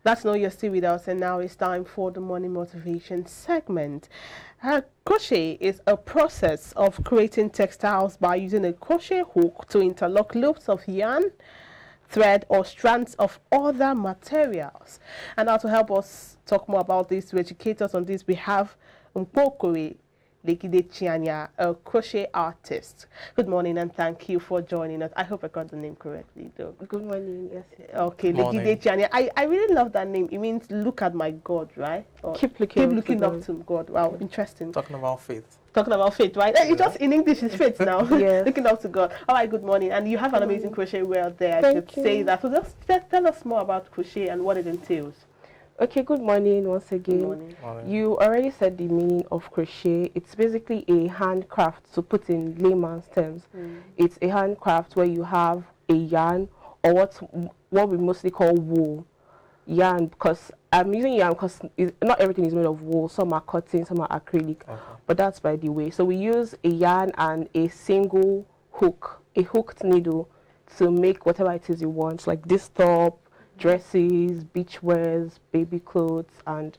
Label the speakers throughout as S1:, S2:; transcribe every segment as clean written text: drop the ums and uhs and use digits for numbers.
S1: That's Know You're Still With Us, and now it's time for the morning motivation segment. Crochet is a process of creating textiles by using a crochet hook to interlock loops of yarn, thread, or strands of other materials. And now to help us talk more about this, to educate us on this, we have Mpokwe Chianya, a crochet artist. Good morning and thank you for joining us. I hope I got the name correctly though.
S2: Good morning, yes.
S1: Okay, Chianya. I really love that name. It means look at my God, right? Or
S2: Keep looking
S1: up to God. Wow, interesting.
S3: Talking about faith.
S1: Talking about faith, right? It's just in English is faith now.
S2: Yes.
S1: Looking up to God. All right, good morning. And you have an amazing crochet wear there. I should say that. So just tell us more about crochet and what it entails.
S2: Okay, good morning once again.
S1: Good morning.
S2: You already said the meaning of crochet. It's basically a handcraft, to put in layman's terms. It's a handcraft where you have a yarn, or what we mostly call wool yarn, because I'm using yarn because not everything is made of wool. Some are cotton, some are acrylic, but that's by the way. So we use a yarn and a single hook, a hooked needle, to make whatever it is you want, like this top, dresses, beach wears, baby clothes, and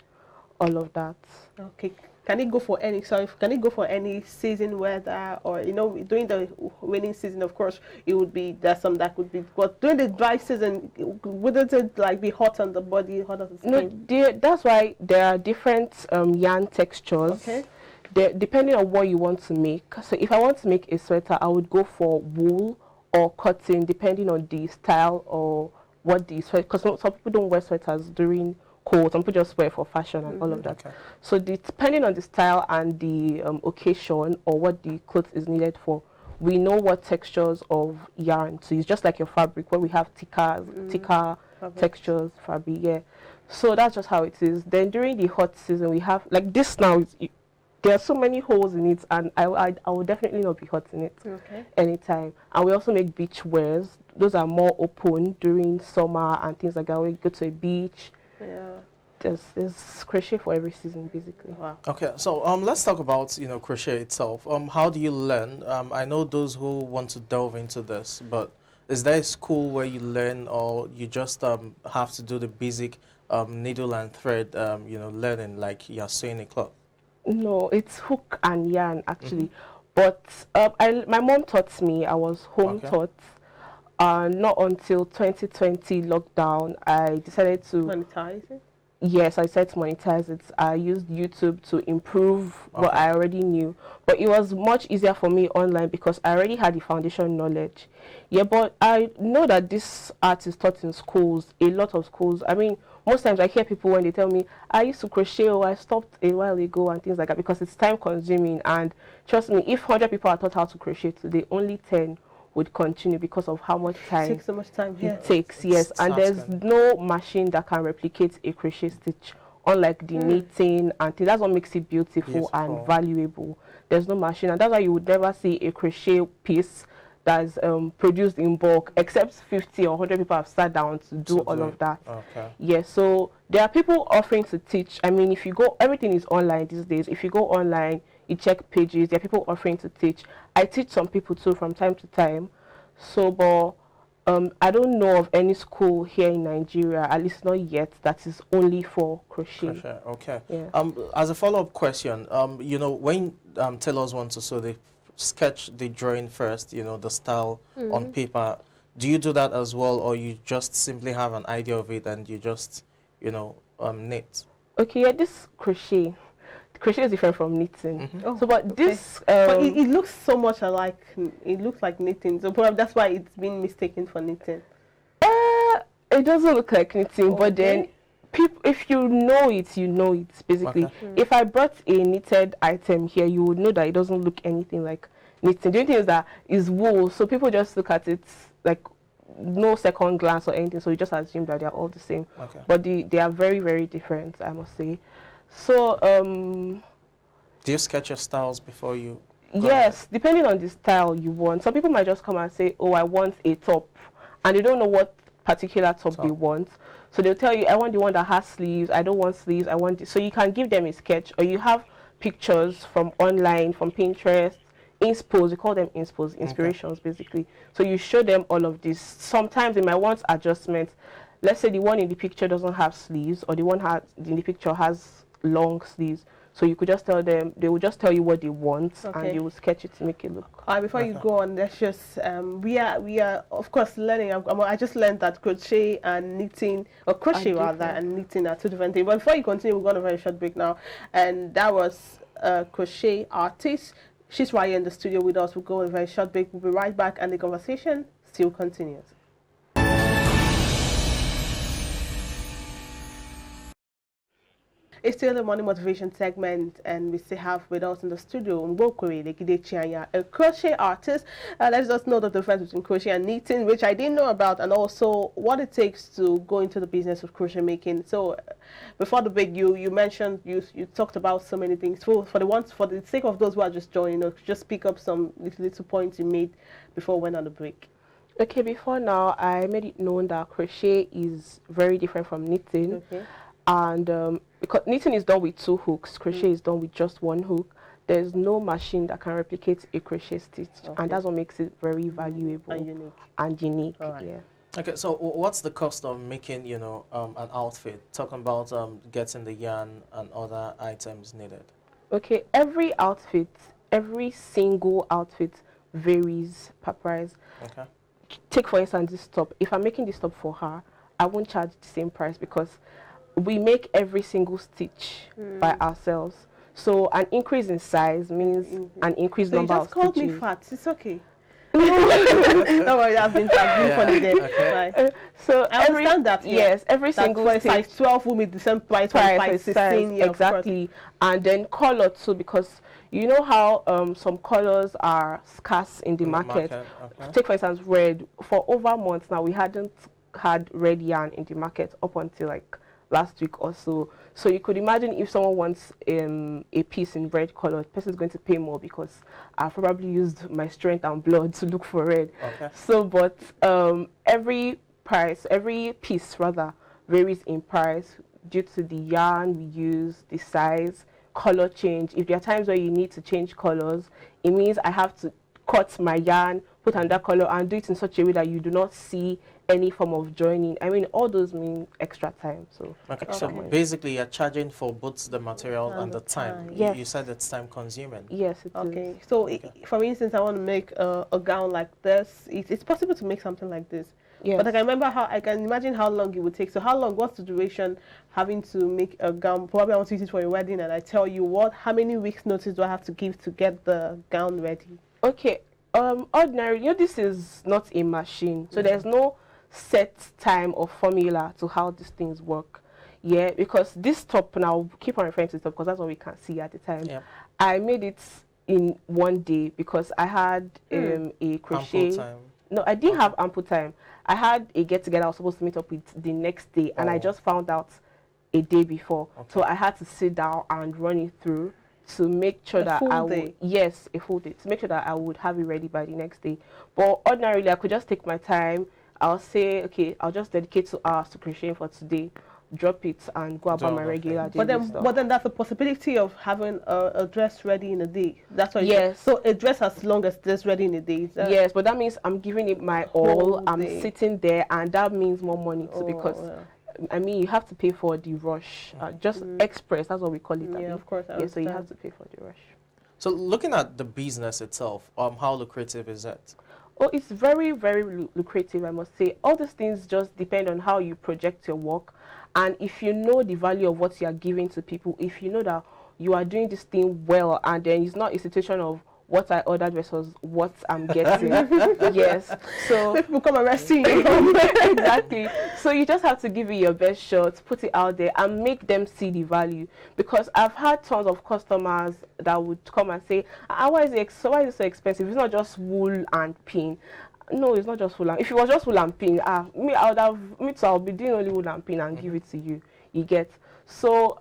S2: all of that.
S1: Okay. Can it go for any season weather, or during the raining season, of course it would be, there's some that could be, but during the dry season, wouldn't it like be hot on the body, hot on the skin?
S2: No, that's why there are different yarn textures.
S1: Okay.
S2: Depending on what you want to make. So if I want to make a sweater, I would go for wool or cotton, depending on the style or what the sweater, because some people don't wear sweaters during cold, some people just wear for fashion and all of that. Okay. So depending on the style and the occasion or what the clothes is needed for, we know what textures of yarn to use, just like your fabric, where we have thicker textures, fabric, yeah. So that's just how it is. Then during the hot season, we have, like this now, there are so many holes in it, and I will definitely not be hot in it anytime. And we also make beach wears. Those are more open during summer and things like that. We go to a beach. Yeah. There's crochet for every season, basically.
S1: Wow.
S3: Okay, so let's talk about crochet itself. How do you learn? I know those who want to delve into this, but is there a school where you learn, or you just have to do the basic needle and thread learning, like you're sewing a cloth?
S2: No, it's hook and yarn actually. But my mom taught me. I was home taught. Not until 2020 lockdown, I decided to
S1: monetize it.
S2: Yes, I decided to monetize it. I used YouTube to improve what I already knew, but it was much easier for me online because I already had the foundation knowledge. Yeah, but I know that this art is taught in schools, a lot of schools. I mean, most times I hear people when they tell me, I used to crochet or I stopped a while ago and things like that, because it's time consuming. And trust me, if 100 people are taught how to crochet today, only 10 would continue because of how much time
S1: it takes. So much time here.
S2: It takes, yes. And there's no machine that can replicate a crochet stitch, unlike the knitting and things. That's what makes it beautiful and valuable. There's no machine, and that's why you would never see a crochet piece that's produced in bulk, except 50 or 100 people have sat down to do all of that. Okay. Yes, so there are people offering to teach. I mean, if you go, everything is online these days. If you go online, you check pages, there are people offering to teach. I teach some people too from time to time. So, but I don't know of any school here in Nigeria, at least not yet, that is only for crochet.
S3: Okay.
S2: Yeah.
S3: As a follow-up question, when tailors want to sew, they sketch the drawing first, the style on paper. Do you do that as well, or you just simply have an idea of it and you just, knit?
S2: Okay, yeah, this crochet is different from knitting. So, but this,
S1: but it looks so much alike. It looks like knitting, so probably that's why it's been mistaken for knitting.
S2: It doesn't look like knitting, but then people, if you know it, you know it. Basically, if I brought a knitted item here, you would know that it doesn't look anything like knitting. The only thing is that it's wool, so people just look at it like no second glance or anything. So you just assume that they are all the same. But they are very, very different, I must say. So,
S3: do you sketch your styles before you?
S2: Yes, depending on the style you want. Some people might just come and say, oh, I want a top, and they don't know what particular top they want. So they'll tell you, I want the one that has sleeves, I don't want sleeves, I want this. So you can give them a sketch, or you have pictures from online, from Pinterest, inspos, we call them inspos, inspirations basically. So you show them all of this. Sometimes they might want adjustments. let's say the one in the picture doesn't have sleeves, or the one in the picture has long sleeves. So you could just tell them, they will just tell you what they want, and they will sketch it to make it look.
S1: Before you go on, let's just we are of course learning. I just learned that crochet and knitting, or crochet rather, and knitting are two different things. But before you continue, we're going on a very short break now, and that was a crochet artist. She's right here in the studio with us. We'll go on a very short break. We'll be right back, and the conversation still continues. It's still the morning motivation segment, and we still have with us in the studio a crochet artist. Let's just know the difference between crochet and knitting, which I didn't know about, and also what it takes to go into the business of crochet making. So before the break, you mentioned, you talked about so many things. For the sake of those who are just joining, just pick up some little points you made before we went on the break.
S2: Okay, before now, I made it known that crochet is very different from knitting.
S1: Okay.
S2: And because knitting is done with 2 hooks, crochet is done with just 1 hook. There's no machine that can replicate a crochet stitch, and that's what makes it very valuable and unique.
S1: Right.
S2: Yeah.
S3: Okay, so what's the cost of making, an outfit? Talking about getting the yarn and other items needed.
S2: Okay, every single outfit varies per price.
S3: Okay.
S2: Take for instance this top. If I'm making this top for her, I won't charge the same price because we make every single stitch by ourselves. So an increase in size means an increased number of stitches.
S1: You just called me fat. It's okay. No worry, I've been funny there.
S2: Okay.
S1: Right.
S2: So
S1: I understand that.
S2: Yes, every single
S1: stitch. Size 12 will be the same price for size 16.
S2: Exactly. And then color too, because you know how some colors are scarce in the market. Okay. Take for instance red. For over months now, we hadn't had red yarn in the market up until like last week or so. So you could imagine if someone wants a piece in red color, the person is going to pay more because I've probably used my strength and blood to look for red. Okay. So, but every piece rather varies in price due to the yarn we use, the size, color change. If there are times where you need to change colors, it means I have to cut my yarn, put another color, and do it in such a way that you do not see any form of joining. I mean, all those mean extra time. So,
S3: so basically, you're charging for both the material and the time.
S2: Yes.
S3: You said it's time consuming.
S2: Yes, it
S1: is. So, for instance, I want to make a gown like this. It's possible to make something like this. Yes. But I can imagine how long it would take. So, what's the duration having to make a gown? Probably I want to use it for a wedding, and I tell you how many weeks notice do I have to give to get the gown ready?
S2: Okay. Ordinarily, this is not a machine, so there's no set time or formula to how these things work. Yeah, because this top, now keep on referring to this top because that's what we can see at the time. Yeah. I made it in 1 day because I had a crochet. Ample time. No, I didn't have ample time. I had a get together I was supposed to meet up with the next day, and I just found out a day before. Okay. So I had to sit down and run it through to make sure that I would, yes, a full day, to make sure that I would have it ready by the next day. But ordinarily, I could just take my time. I'll say, okay, I'll just dedicate 2 hours to crocheting for today, drop it, and go about my regular day.
S1: But then that's a possibility of having a dress ready in a day. That's what.
S2: Yes.
S1: So a dress as long as this ready in a day.
S2: Yes, but that means I'm giving it my all. I'm sitting there, and that means more money too because. Yeah. I mean, you have to pay for the rush. Just express, that's what we call it.
S1: Yeah, of course.
S2: Yeah, so you have to pay for the rush.
S3: So looking at the business itself, how lucrative is it?
S2: Oh, it's very, very lucrative, I must say. All these things just depend on how you project your work. And if you know the value of what you are giving to people, if you know that you are doing this thing well, and then it's not a situation of what I ordered versus what I'm getting. Yes. So
S1: people come arrest you.
S2: Exactly. So you just have to give it your best shot, put it out there, and make them see the value. Because I've had tons of customers that would come and say, why is it so expensive? It's not just wool and pin. No, it's not just wool and. If it was just wool and pin, I'll be doing only wool and pin and give it to you. You get. So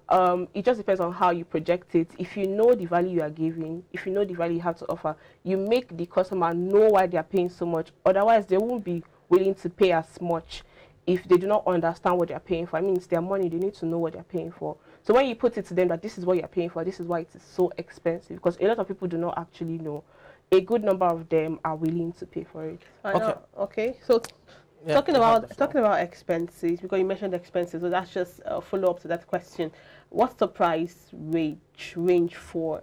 S2: it just depends on how you project it. If you know the value you are giving, if you know the value you have to offer, you make the customer know why they are paying so much. Otherwise, they won't be willing to pay as much if they do not understand what they are paying for. I mean, it's their money. They need to know what they are paying for. So when you put it to them that this is what you are paying for, this is why it is so expensive, because a lot of people do not actually know. A good number of them are willing to pay for it.
S1: Okay. So
S3: Yeah,
S1: Talking
S3: you have the
S1: about
S3: floor.
S1: talking about expenses, because you mentioned expenses, so that's just a follow up to that question. What's the price range for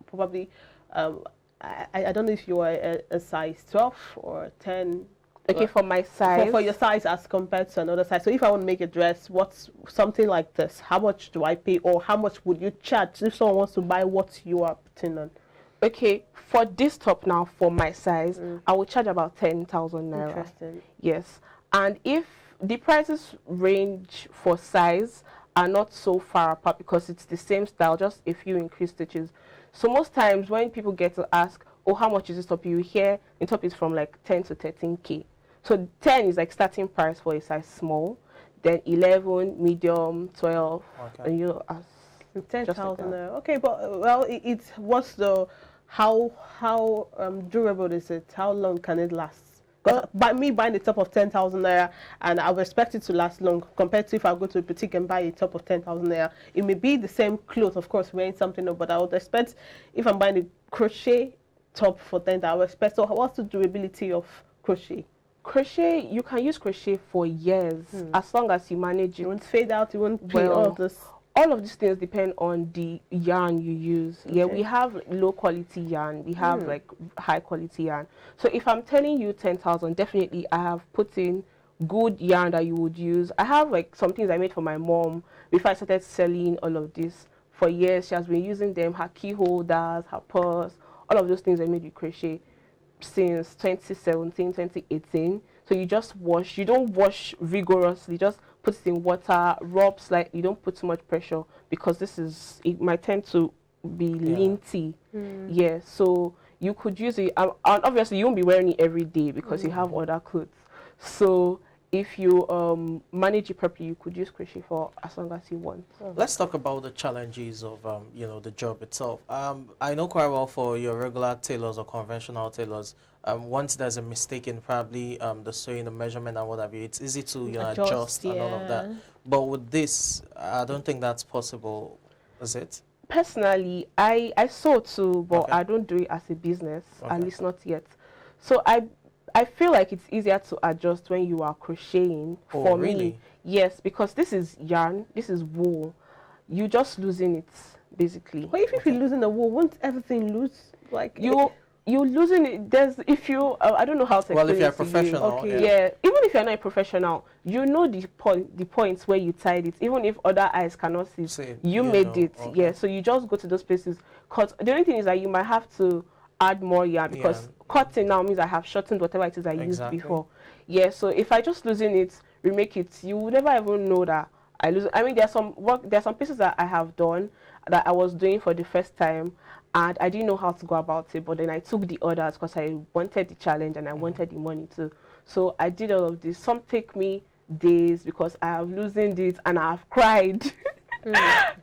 S1: probably um I don't know if you are a size 12 or 10,
S2: Okay, for my
S1: for
S2: size.
S1: your size as compared to another size. So if I want to make a dress, what's something like this? How much do I pay, or how much would you charge if someone wants to buy what you are putting on?
S2: Okay, for this top now, for my size, I will charge about 10,000 naira.
S1: Interesting.
S2: Yes. And if the prices range for size are not so far apart because it's the same style, just a few increased stitches. So most times when people get to ask, oh, how much is this top? You hear the top is from like 10 to 13K. So 10 is like starting price for a size small, then 11, medium, 12,
S3: Okay.
S2: and you know, as
S1: Ten
S2: just like
S1: thousand
S2: that.
S1: naira. Okay, but well, it's what's the how durable is it? How long can it last? Because by me buying the top of 10,000 naira, and I would expect it to last long compared to if I go to a boutique and buy a top of 10,000 naira. It may be the same cloth, of course, wearing something, but I would expect if I'm buying a crochet top for 10,000, I would expect. So what's the durability of crochet?
S2: Crochet, you can use crochet for years as long as you manage
S1: You
S2: it
S1: won't fade out. You won't pay all
S2: well.
S1: of this.
S2: All of these things depend on the yarn you use. Yeah,
S1: Okay.
S2: we have low quality yarn, we have like high quality yarn. So if I'm telling you 10,000, definitely I have put in good yarn that you would use. I have like some things I made for my mom before I started selling all of this. For years she has been using them, her key holders, her purse, all of those things I made with crochet since 2017, 2018. So you just wash, you don't wash rigorously, just put it in water, rub slightly, you don't put too much pressure because it might tend to be linty. Yeah, so you could use it, and obviously you won't be wearing it every day because you have other clothes. So if you manage it properly, you could use crochet for as long as you want.
S3: Let's talk about the challenges of the job itself. I know quite well for your regular tailors or conventional tailors. Once there's a mistake in probably the sewing, the measurement, and what have you, it's easy to adjust and all of that. But with this, I don't think that's possible, is it?
S2: Personally, I sew too, but
S3: Okay.
S2: I don't do it as a business, at
S3: Okay.
S2: least not yet. So I feel like it's easier to adjust when you are crocheting.
S3: Oh,
S2: For
S3: really?
S2: me, yes, because this is yarn, this is wool. You just losing it basically.
S1: But if you're losing the wool, won't everything lose? Like
S2: You losing it. There's if you I don't know how to
S3: Well, if
S2: explain
S3: you're a
S2: it to you.
S3: professional,
S1: Okay.
S2: Yeah, even if you're not a professional, you know the points where you tied it. Even if other eyes cannot see,
S3: See,
S2: you
S3: you
S2: made
S3: know,
S2: it.
S3: okay.
S2: Yeah, so you just go to those places. Cause the only thing is that you might have to add more yarn because
S3: Yeah.
S2: cutting now means I have shortened whatever it is I
S3: Exactly.
S2: used before. Yeah, so if I just losing it, remake it, you would never even know that I lose. I mean, there's some pieces that I have done that I was doing for the first time, and I didn't know how to go about it. But then I took the orders because I wanted the challenge and I wanted the money too. So I did all of this. Some take me days because I have losing it and I have cried.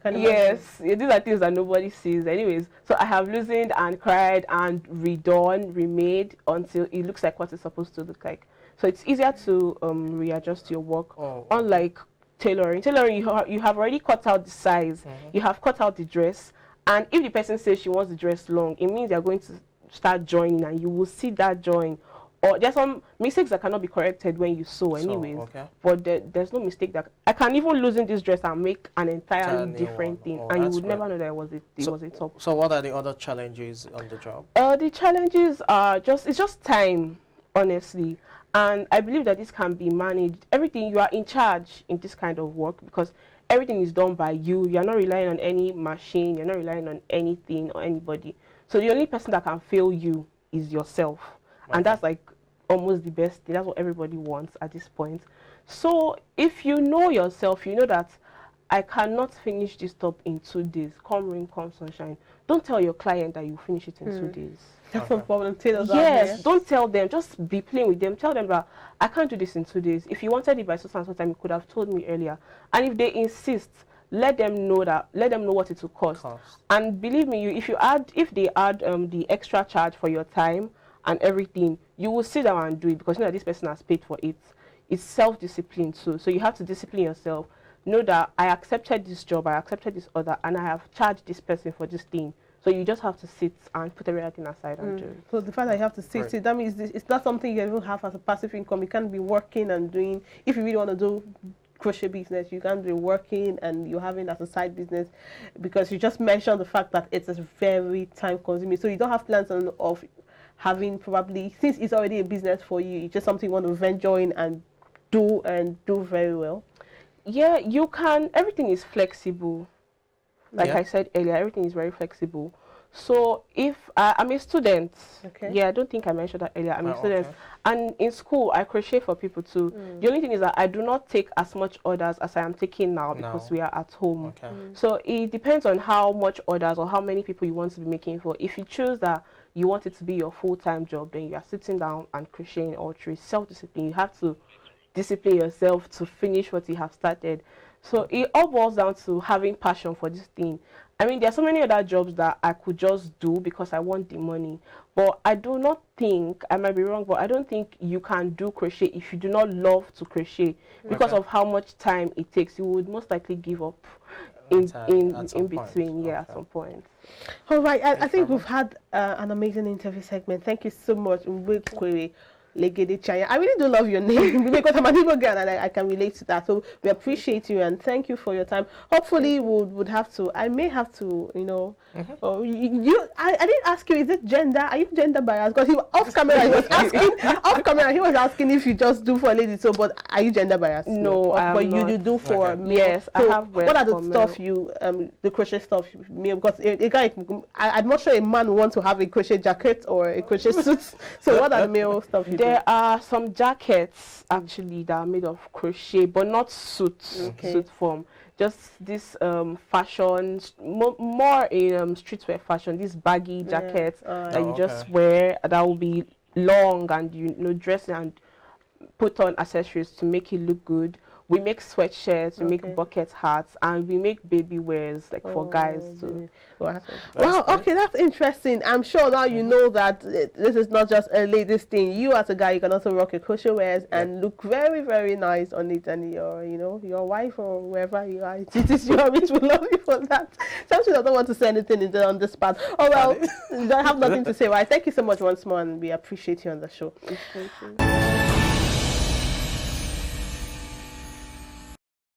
S2: Yes, yeah, these are things that nobody sees. Anyways, so I have loosened and cried and redone, remade until it looks like what it's supposed to look like. So it's easier to readjust your work.
S3: Oh,
S2: Unlike tailoring, you have already cut out the size, you have cut out the dress, and if the person says she wants the dress long, it means they're going to start joining, and you will see that join. Or there's some mistakes that cannot be corrected when you sew anyways.
S3: okay.
S2: But there's no mistake that I can even loosen this dress and make an entirely
S3: New
S2: different
S3: one.
S2: thing,
S3: Oh,
S2: and you
S3: that's
S2: would never
S3: great.
S2: know that it was a top.
S3: So what are the other challenges on the job?
S2: The challenges are it's just time, honestly, and I believe that this can be managed. Everything, you are in charge in this kind of work because everything is done by you. You're not relying on any machine. You're not relying on anything or anybody. So the only person that can fail you is yourself, and that's like almost the best thing. That's what everybody wants at this point. So if you know yourself, you know that I cannot finish this top in 2 days. Come rain, come sunshine. Don't tell your client that you finish it in 2 days.
S1: That's no problem. Tailors out
S2: Yes,
S1: there.
S2: don't tell them. Just be playing with them. Tell them that I can't do this in 2 days. If you wanted it by so and so time, you could have told me earlier. And if they insist, let them know what it will cost. And believe me, if they add the extra charge for your time and everything, you will sit down and do it because you know that this person has paid for it. It's self-discipline too. So you have to discipline yourself. Know that I accepted this job, I accepted this order, and I have charged this person for this thing. So you just have to sit and put everything aside and do it.
S1: So the fact that you have to sit, that means it's not something you even have as a passive income. You can't be working and doing, if you really want to do crochet business, you can't be working and you're having as a side business, because you just mentioned the fact that it's very time consuming. So you don't have plans of having, probably, since it's already a business for you, it's just something you want to venture in and do very well.
S2: Yeah, you can. Everything is flexible. Like I said earlier, everything is very flexible. So if I'm a student, yeah, I don't think I mentioned that earlier. I'm a student, and in school I crochet for people too. The only thing is that I do not take as much orders as I am taking now because we are at home. So it depends on how much orders or how many people you want to be making for. If you choose that you want it to be your full-time job, then you are sitting down and crocheting all through. Self-discipline. You have to discipline yourself to finish what you have started. So it all boils down to having passion for this thing. I mean, there are so many other jobs that I could just do because I want the money. But I do not think, I might be wrong, but I don't think you can do crochet if you do not love to crochet. Because of how much time it takes, you would most likely give up in between, at some point.
S1: All right, I think we've had an amazing interview segment. Thank you so much, Query. Legede Chaya. I really do love your name because I'm an Igbo girl and I can relate to that. So we appreciate you and thank you for your time. Hopefully I may have to, I didn't ask you, is it gender? Are you gender biased? Because off camera he was asking if you just do for ladies. So, but are you gender biased?
S2: No,
S1: but you do for male.
S2: Yes,
S1: so
S2: I have.
S1: What are the stuff the crochet stuff male? Because a guy, I'm not sure a man would want to have a crochet jacket or a crochet suit. So what are the male stuff you do?
S2: There are some jackets actually that are made of crochet, but not suit form. Just this fashion, more in streetwear fashion. These baggy jackets that you just wear, that will be long and you know dressing and put on accessories to make it look good. We make sweatshirts, we make bucket hats, and we make baby wears like for guys too.
S1: Wow, okay, that's interesting. I'm sure now you know that this is not just a ladies thing. You as a guy, you can also rock a crochet wears and look very, very nice on it, and your wife or wherever you are, it is your which will love you for that. Sometimes I don't want to say anything on this part. Oh well, I have nothing to say. Right? Thank you so much once more, and we appreciate you on the show.
S2: Thank you.